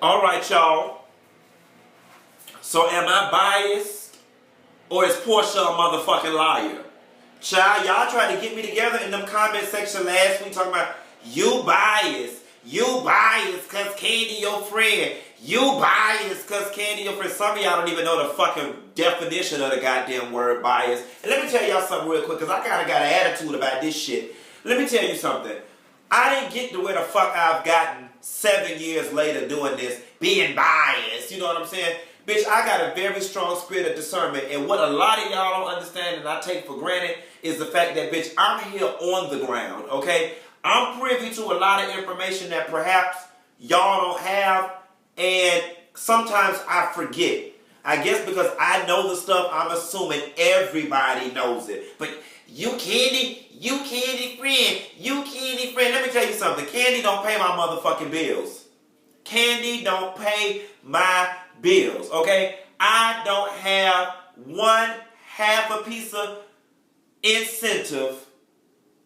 All right, y'all. So am I biased or is Porsha a motherfucking liar? Child, y'all tried to get me together in them comment section last week talking about you biased. You biased cause Kandi your friend. You biased cause Kandi your friend. Some of y'all don't even know the fucking definition of the goddamn word bias. And let me tell y'all something real quick, cause I kinda got an attitude about this shit. Let me tell you something. I didn't get to where the fuck I've gotten 7 years later doing this, being biased. You know what I'm saying? Bitch, I got a very strong spirit of discernment, and what a lot of y'all don't understand and I take for granted is the fact that, bitch, I'm here on the ground, okay? I'm privy to a lot of information that perhaps y'all don't have, and sometimes I forget. I guess because I know the stuff, I'm assuming everybody knows it. But you Kandi friend. Let me tell you something. Kandi don't pay my motherfucking bills. Kandi don't pay my bills, okay? I don't have one half a piece of incentive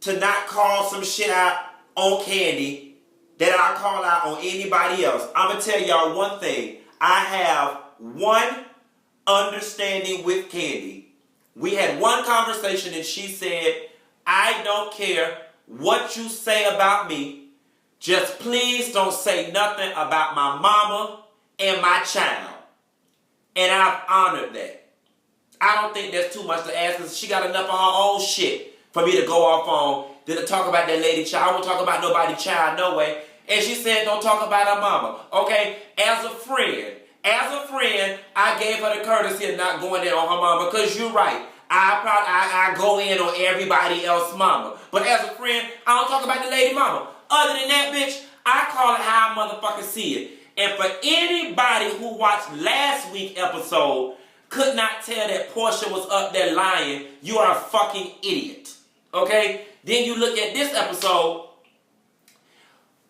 to not call some shit out on Kandi that I call out on anybody else. I'm going to tell y'all one thing. I have one understanding with Kandi. We had one conversation and she said, I don't care what you say about me. Just please don't say nothing about my mama and my child. And I've honored that. I don't think that's too much to ask because she got enough of her own shit for me to go off on to talk about that lady child. I won't talk about nobody's child, no way. And she said don't talk about her mama. Okay, as a friend, I gave her the courtesy of not going in on her mama because you're right. I go in on everybody else's mama. But as a friend, I don't talk about the lady mama. Other than that, bitch, I call it how I motherfucking see it. And for anybody who watched last week's episode could not tell that Porsha was up there lying, you are a fucking idiot. Okay? Then you look at this episode,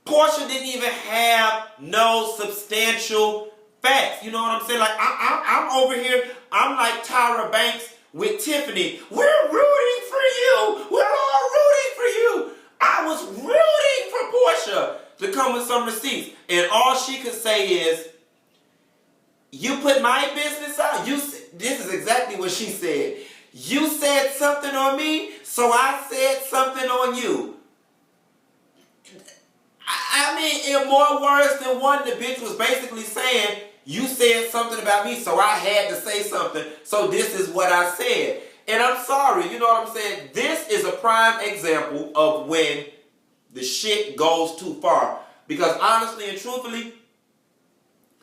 Porsha didn't even have no substantial facts. You know what I'm saying? Like, I'm over here, I'm like Tyra Banks with Tiffany. We're rooting for you. We're all rooting for you. I was rooting for Porsha to come with some receipts. And all she could say is, you put my business out. This is exactly what she said. You said something on me, so I said something on you. I mean, in more words than one, the bitch was basically saying, you said something about me, so I had to say something, so this is what I said. And I'm sorry, you know what I'm saying? This is a prime example of when the shit goes too far. Because honestly and truthfully,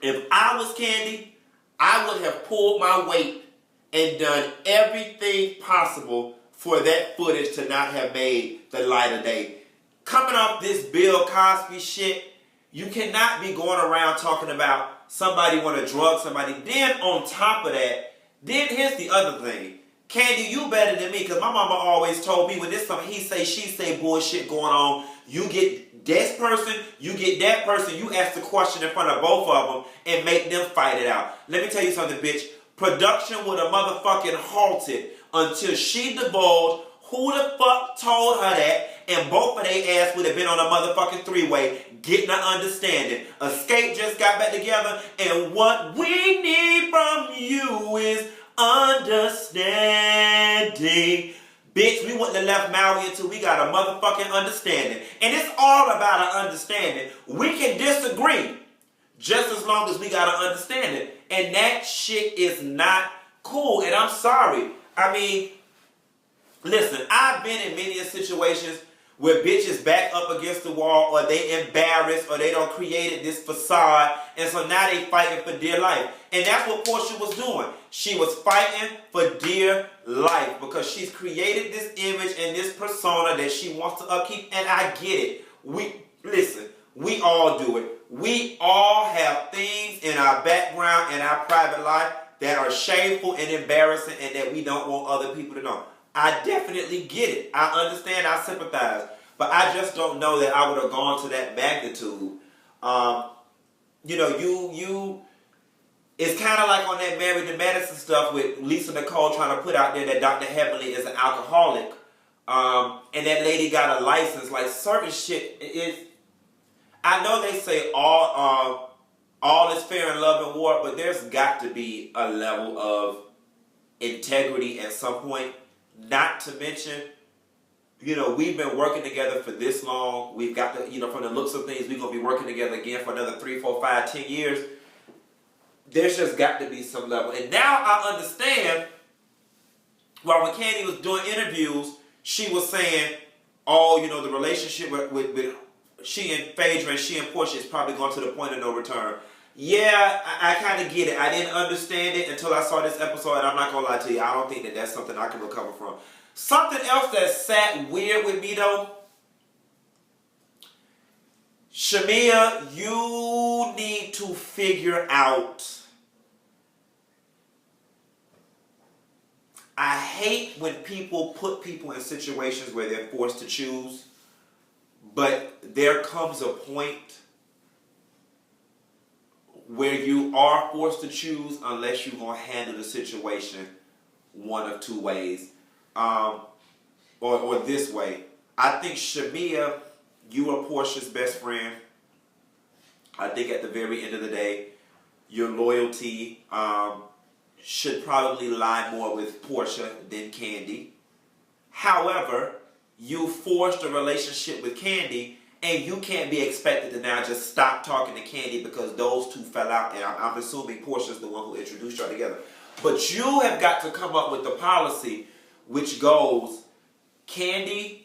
if I was Kandi, I would have pulled my weight and done everything possible for that footage to not have made the light of day. Coming off this Bill Cosby shit, you cannot be going around talking about somebody want to drug somebody. Then on top of that, then here's the other thing. Kandi, you better than me, because my mama always told me when there's some he say, she say bullshit going on, you get this person, you get that person, you ask the question in front of both of them and make them fight it out. Let me tell you something, bitch. Production would have motherfucking halted until she divulged who the fuck told her that, and both of their ass would have been on a motherfucking three-way getting an understanding. Escape just got back together, and what we need from you is understanding. Bitch, we wouldn't have left Maui until we got a motherfucking understanding. And it's all about an understanding. We can disagree just as long as we got an understanding. And that shit is not cool. And I'm sorry. I mean, listen, I've been in many situations where bitches back up against the wall, or they embarrassed, or they done created this facade, and so now they fighting for dear life. And that's what Porsha was doing. She was fighting for dear life because she's created this image and this persona that she wants to upkeep, and I get it. Listen, we all do it. We all have things in our background and our private life that are shameful and embarrassing and that we don't want other people to know. I definitely get it. I understand. I sympathize. But I just don't know that I would have gone to that magnitude. It's kind of like on that Married to Medicine stuff with Lisa Nicole trying to put out there that Dr. Heavenly is an alcoholic. And that lady got a license. Like certain shit is, I know they say all all is fair in love and war, but there's got to be a level of integrity at some point. Not to mention, we've been working together for this long. We've got the, from the looks of things, we're going to be working together again for another 3, 4, 5, 10 years. There's just got to be some level. And now I understand why when Kandi was doing interviews, she was saying, oh, the relationship with she and Phaedra and she and Porsha is probably going to the point of no return. Yeah, I kind of get it. I didn't understand it until I saw this episode, and I'm not going to lie to you. I don't think that that's something I can recover from. Something else that sat weird with me, though. Shamea, you need to figure out. I hate when people put people in situations where they're forced to choose, but there comes a point where you are forced to choose unless you're going to handle the situation one of two ways. Or this way. I think Shamea, you are Portia's best friend. I think at the very end of the day, your loyalty should probably lie more with Porsha than Kandi. However, you forced a relationship with Kandi, and you can't be expected to now just stop talking to Kandi because those two fell out. And I'm assuming Portia's the one who introduced y'all together. But you have got to come up with the policy which goes, Kandi,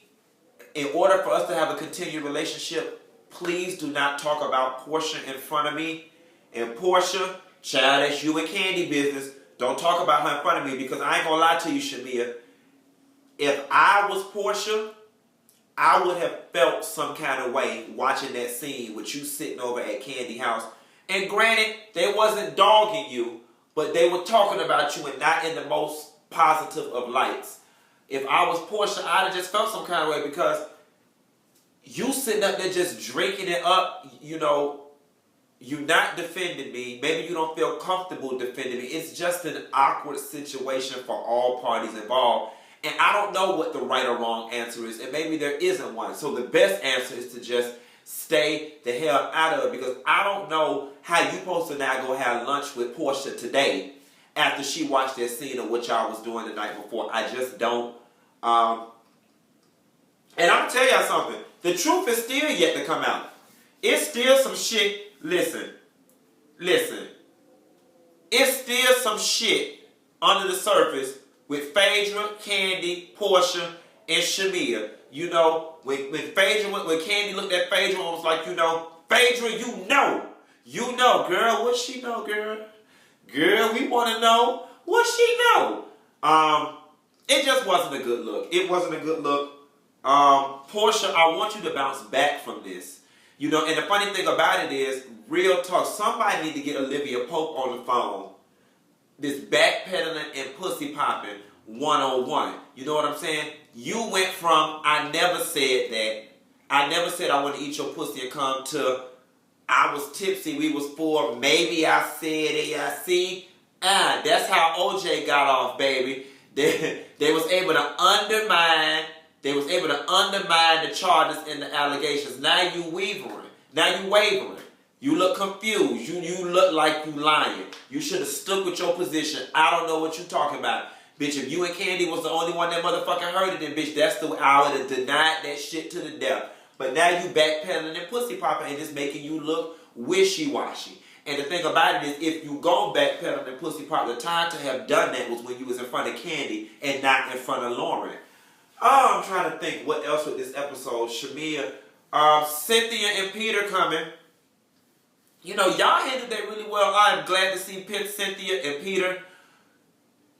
in order for us to have a continued relationship, please do not talk about Porsha in front of me. And Porsha, child, that's you and Kandi business. Don't talk about her in front of me, because I ain't gonna lie to you, Shamea. If I was Porsha, I would have felt some kind of way watching that scene with you sitting over at Kandi house. And granted, they wasn't dogging you, but they were talking about you and not in the most positive of lights. If I was Porsha, I'd have just felt some kind of way, because you sitting up there just drinking it up, you're not defending me. Maybe you don't feel comfortable defending me. It's just an awkward situation for all parties involved. And I don't know what the right or wrong answer is. And maybe there isn't one. So the best answer is to just stay the hell out of it. Because I don't know how you supposed to now go have lunch with Porsha today after she watched that scene of what y'all was doing the night before. I just don't. And I'm going to tell y'all something. The truth is still yet to come out. It's still some shit. Listen. It's still some shit under the surface with Phaedra, Kandi, Porsha, and Shamea. When Kandi looked at Phaedra and was like, Phaedra, you know, girl, what she know, girl? Girl, we want to know what she know. It just wasn't a good look. It wasn't a good look. Porsha, I want you to bounce back from this. And the funny thing about it is, real talk, somebody need to get Olivia Pope on the phone. This backpedaling and pussy popping 101. You know what I'm saying? You went from, I never said that. I never said I want to eat your pussy and come to, I was tipsy, we was full, maybe I said it, I see. That's how OJ got off, baby. They was able to undermine the charges and the allegations. Now you wavering. You look confused. You look like you lying. You should have stuck with your position. I don't know what you talking about. Bitch, if you and Kandi was the only one that motherfucking heard it, then bitch, I would have denied that shit to the death. But now you backpedaling and pussy popping, and it's making you look wishy-washy. And the thing about it is, if you go backpedaling and pussy pop, the time to have done that was when you was in front of Kandi and not in front of Lauren. I'm trying to think what else with this episode. Shamea, Cynthia and Peter coming. Y'all handled that really well. I'm glad to see Cynthia and Peter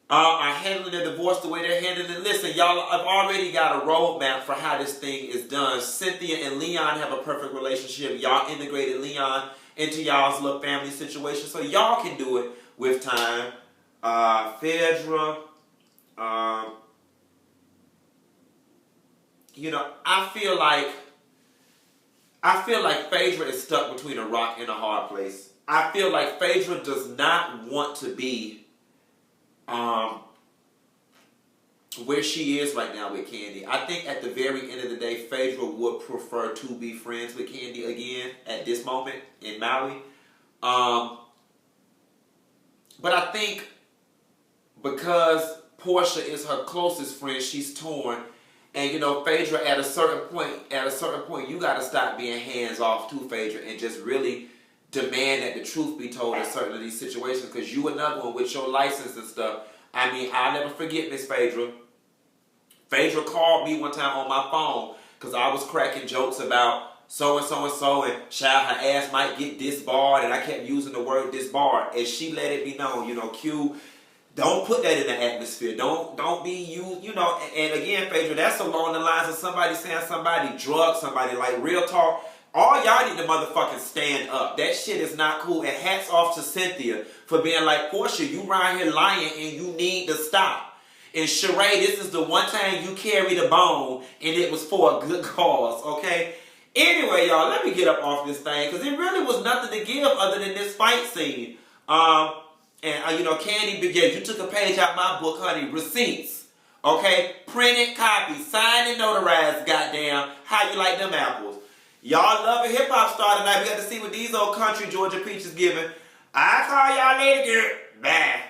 are handling their divorce the way they're handling it. Listen, y'all, I've already got a roadmap for how this thing is done. Cynthia and Leon have a perfect relationship. Y'all integrated Leon into y'all's little family situation, so y'all can do it with time. Phaedra, I feel like Phaedra is stuck between a rock and a hard place. I feel like Phaedra does not want to be where she is right now with Kandi. I think at the very end of the day, Phaedra would prefer to be friends with Kandi again at this moment in Maui. But I think because Porsha is her closest friend, she's torn. And you know, Phaedra, at a certain point, you gotta stop being hands off to Phaedra and just really demand that the truth be told in certain of these situations. Because you another one with your license and stuff. I mean, I'll never forget Miss Phaedra. Phaedra called me one time on my phone because I was cracking jokes about so and so and so, and child, her ass might get disbarred, and I kept using the word disbarred, and she let it be known, you know, Q, don't put that in the atmosphere. Don't be you know. And again, Phaedra, that's along the lines of somebody saying somebody drugged somebody. Like, real talk, all y'all need to motherfucking stand up. That shit is not cool. And hats off to Cynthia for being like, Porsha, you around here lying and you need to stop. And Sheree, this is the one time you carried a bone and it was for a good cause, okay? Anyway, y'all, let me get up off this thing because it really was nothing to give other than this fight scene. And, you know, Kandi, yeah, you took a page out my book, honey. Receipts. Okay? Printed copies. Signed and notarized, goddamn. How you like them apples? Y'all love a hip-hop star tonight. We got to see what these old country Georgia peaches giving. I call y'all later, girl. Bye.